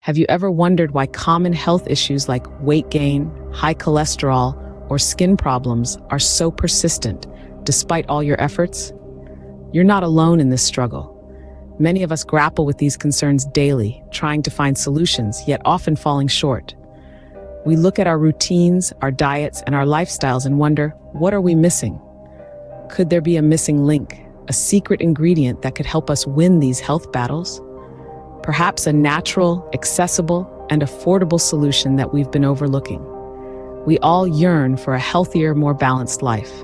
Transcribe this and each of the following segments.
Have you ever wondered why common health issues like weight gain, high cholesterol, or skin problems are so persistent, despite all your efforts? You're not alone in this struggle. Many of us grapple with these concerns daily, trying to find solutions, yet often falling short. We look at our routines, our diets, and our lifestyles and wonder, what are we missing? Could there be a missing link, a secret ingredient that could help us win these health battles? Perhaps a natural, accessible, and affordable solution that we've been overlooking. We all yearn for a healthier, more balanced life.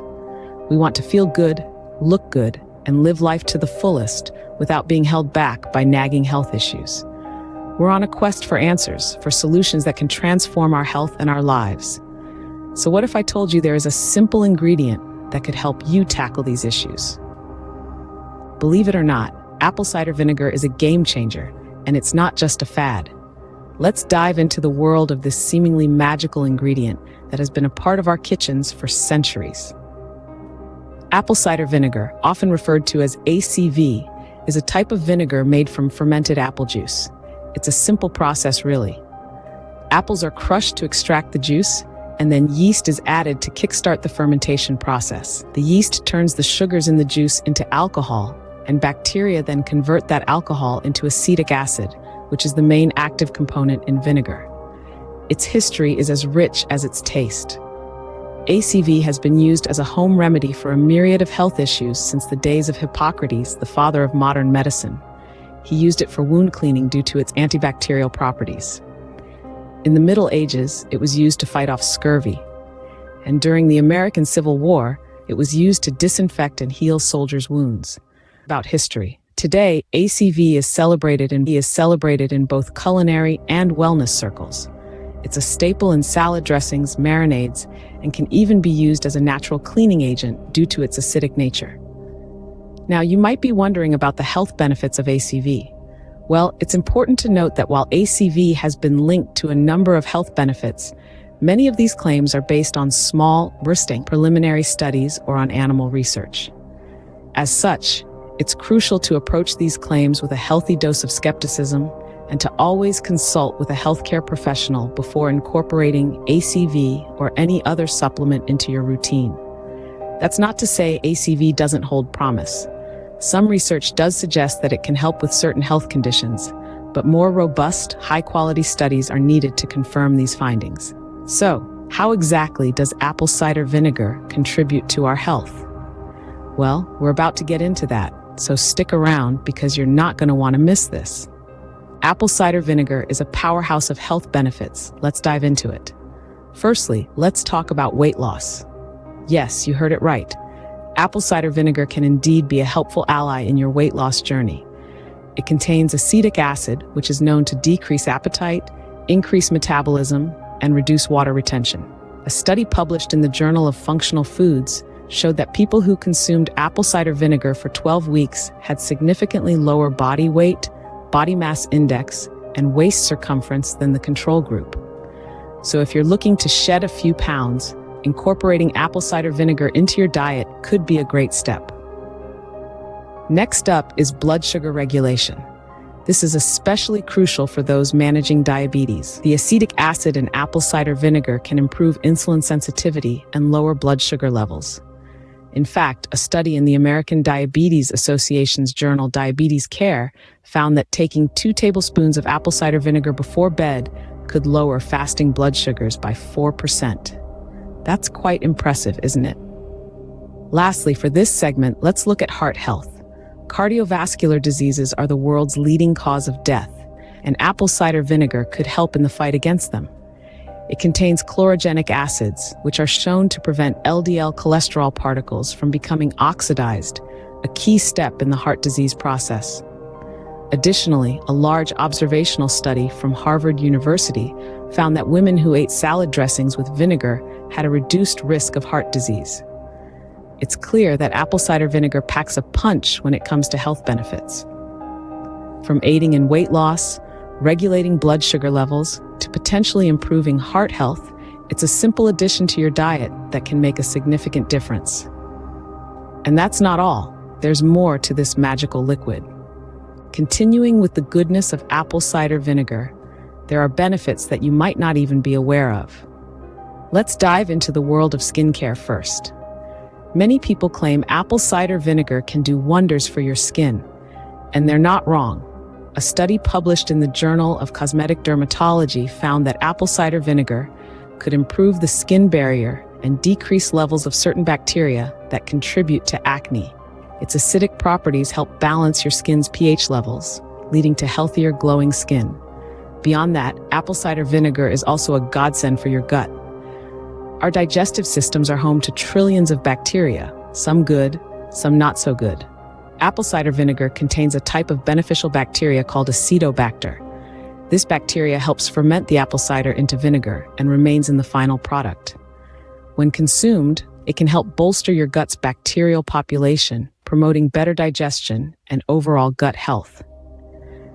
We want to feel good, look good, and live life to the fullest without being held back by nagging health issues. We're on a quest for answers, for solutions that can transform our health and our lives. So what if I told you there is a simple ingredient that could help you tackle these issues? Believe it or not, apple cider vinegar is a game changer, and it's not just a fad. Let's dive into the world of this seemingly magical ingredient that has been a part of our kitchens for centuries. Apple cider vinegar, often referred to as ACV, is a type of vinegar made from fermented apple juice. It's a simple process, really. Apples are crushed to extract the juice, and then yeast is added to kickstart the fermentation process. The yeast turns the sugars in the juice into alcohol, and bacteria then convert that alcohol into acetic acid, which is the main active component in vinegar. Its history is as rich as its taste. ACV has been used as a home remedy for a myriad of health issues since the days of Hippocrates, the father of modern medicine. He used it for wound cleaning due to its antibacterial properties. In the Middle Ages, it was used to fight off scurvy. And during the American Civil War, it was used to disinfect and heal soldiers' wounds. About history. Today, ACV is celebrated in both culinary and wellness circles. It's a staple in salad dressings, marinades, and can even be used as a natural cleaning agent due to its acidic nature. Now, you might be wondering about the health benefits of ACV. Well, it's important to note that while ACV has been linked to a number of health benefits, many of these claims are based on small, preliminary studies or on animal research. As such, it's crucial to approach these claims with a healthy dose of skepticism and to always consult with a healthcare professional before incorporating ACV or any other supplement into your routine. That's not to say ACV doesn't hold promise. Some research does suggest that it can help with certain health conditions, but more robust, high-quality studies are needed to confirm these findings. So, how exactly does apple cider vinegar contribute to our health? Well, we're about to get into that, so stick around because you're not going to want to miss this. Apple cider vinegar is a powerhouse of health benefits. Let's dive into it. Firstly, let's talk about weight loss. Yes, you heard it right. Apple cider vinegar can indeed be a helpful ally in your weight loss journey. It contains acetic acid, which is known to decrease appetite, increase metabolism, and reduce water retention. A study published in the Journal of Functional Foods showed that people who consumed apple cider vinegar for 12 weeks had significantly lower body weight, body mass index, and waist circumference than the control group. So if you're looking to shed a few pounds, incorporating apple cider vinegar into your diet could be a great step. Next up is blood sugar regulation. This is especially crucial for those managing diabetes. The acetic acid in apple cider vinegar can improve insulin sensitivity and lower blood sugar levels. In fact, a study in the American Diabetes Association's journal Diabetes Care found that taking 2 tablespoons of apple cider vinegar before bed could lower fasting blood sugars by 4%. That's quite impressive, isn't it? Lastly, for this segment, let's look at heart health. Cardiovascular diseases are the world's leading cause of death, and apple cider vinegar could help in the fight against them. It contains chlorogenic acids, which are shown to prevent LDL cholesterol particles from becoming oxidized, a key step in the heart disease process. Additionally, a large observational study from Harvard University found that women who ate salad dressings with vinegar had a reduced risk of heart disease. It's clear that apple cider vinegar packs a punch when it comes to health benefits. From aiding in weight loss, regulating blood sugar levels, to potentially improving heart health, it's a simple addition to your diet that can make a significant difference. And that's not all. There's more to this magical liquid. Continuing with the goodness of apple cider vinegar, there are benefits that you might not even be aware of. Let's dive into the world of skincare first. Many people claim apple cider vinegar can do wonders for your skin, and they're not wrong. A study published in the Journal of Cosmetic Dermatology found that apple cider vinegar could improve the skin barrier and decrease levels of certain bacteria that contribute to acne. Its acidic properties help balance your skin's pH levels, leading to healthier, glowing skin. Beyond that, apple cider vinegar is also a godsend for your gut. Our digestive systems are home to trillions of bacteria, some good, some not so good. Apple cider vinegar contains a type of beneficial bacteria called Acetobacter. This bacteria helps ferment the apple cider into vinegar and remains in the final product. When consumed, it can help bolster your gut's bacterial population, promoting better digestion and overall gut health.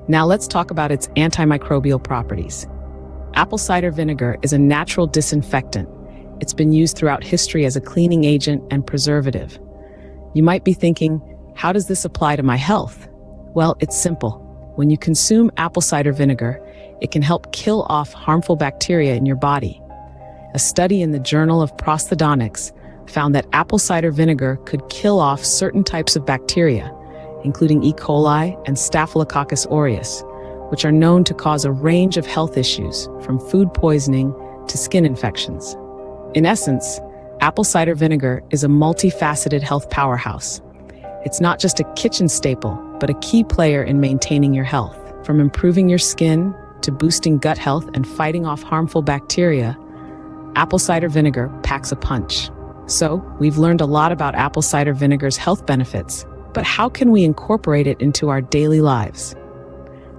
Now let's talk about its antimicrobial properties. Apple cider vinegar is a natural disinfectant. It's been used throughout history as a cleaning agent and preservative. You might be thinking, how does this apply to my health? Well, it's simple. When you consume apple cider vinegar, it can help kill off harmful bacteria in your body. A study in the Journal of Prosthodontics found that apple cider vinegar could kill off certain types of bacteria, including E. coli and Staphylococcus aureus, which are known to cause a range of health issues, from food poisoning to skin infections. In essence, apple cider vinegar is a multifaceted health powerhouse. It's not just a kitchen staple, but a key player in maintaining your health. From improving your skin to boosting gut health and fighting off harmful bacteria, apple cider vinegar packs a punch. So, we've learned a lot about apple cider vinegar's health benefits, but how can we incorporate it into our daily lives?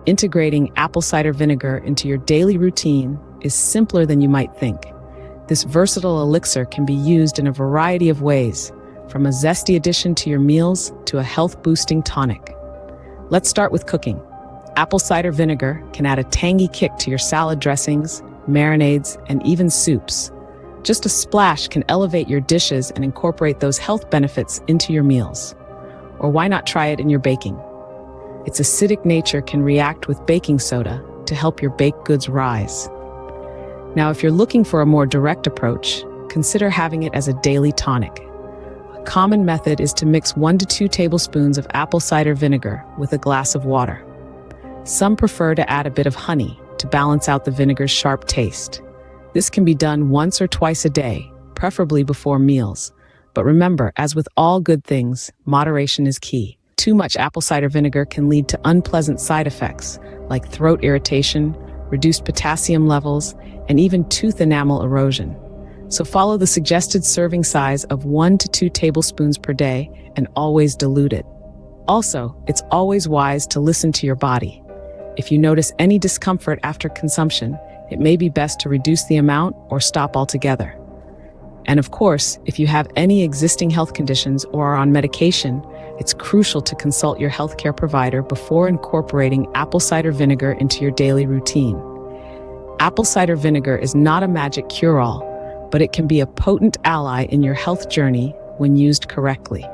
Integrating apple cider vinegar into your daily routine is simpler than you might think. This versatile elixir can be used in a variety of ways, from a zesty addition to your meals to a health-boosting tonic. Let's start with cooking. Apple cider vinegar can add a tangy kick to your salad dressings, marinades, and even soups. Just a splash can elevate your dishes and incorporate those health benefits into your meals. Or why not try it in your baking? Its acidic nature can react with baking soda to help your baked goods rise. Now, if you're looking for a more direct approach, consider having it as a daily tonic. A common method is to mix 1 to 2 tablespoons of apple cider vinegar with a glass of water. Some prefer to add a bit of honey to balance out the vinegar's sharp taste. This can be done once or twice a day, preferably before meals. But remember, as with all good things, moderation is key. Too much apple cider vinegar can lead to unpleasant side effects like throat irritation, reduced potassium levels, and even tooth enamel erosion. So follow the suggested serving size of 1 to 2 tablespoons per day and always dilute it. Also, it's always wise to listen to your body. If you notice any discomfort after consumption, it may be best to reduce the amount or stop altogether. And of course, if you have any existing health conditions or are on medication, it's crucial to consult your healthcare provider before incorporating apple cider vinegar into your daily routine. Apple cider vinegar is not a magic cure-all, but it can be a potent ally in your health journey when used correctly.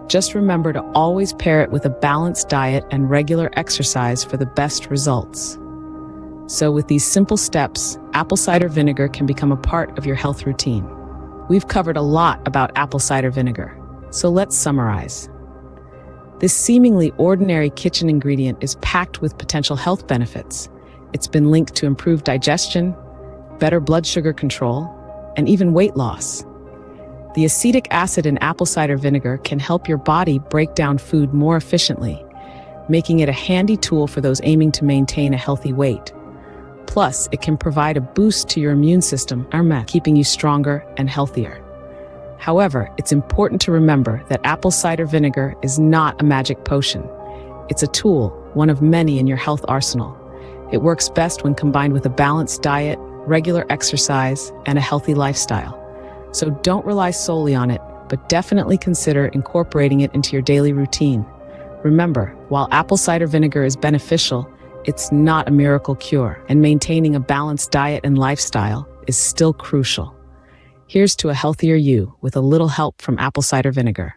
Just remember to always pair it with a balanced diet and regular exercise for the best results. So with these simple steps, apple cider vinegar can become a part of your health routine. We've covered a lot about apple cider vinegar, so let's summarize. This seemingly ordinary kitchen ingredient is packed with potential health benefits. It's been linked to improved digestion, better blood sugar control, and even weight loss. The acetic acid in apple cider vinegar can help your body break down food more efficiently, making it a handy tool for those aiming to maintain a healthy weight. Plus, it can provide a boost to your immune system, keeping you stronger and healthier. However, it's important to remember that apple cider vinegar is not a magic potion. It's a tool, one of many in your health arsenal. It works best when combined with a balanced diet, regular exercise, and a healthy lifestyle. So don't rely solely on it, but definitely consider incorporating it into your daily routine. Remember, while apple cider vinegar is beneficial, it's not a miracle cure, and maintaining a balanced diet and lifestyle is still crucial. Here's to a healthier you with a little help from apple cider vinegar.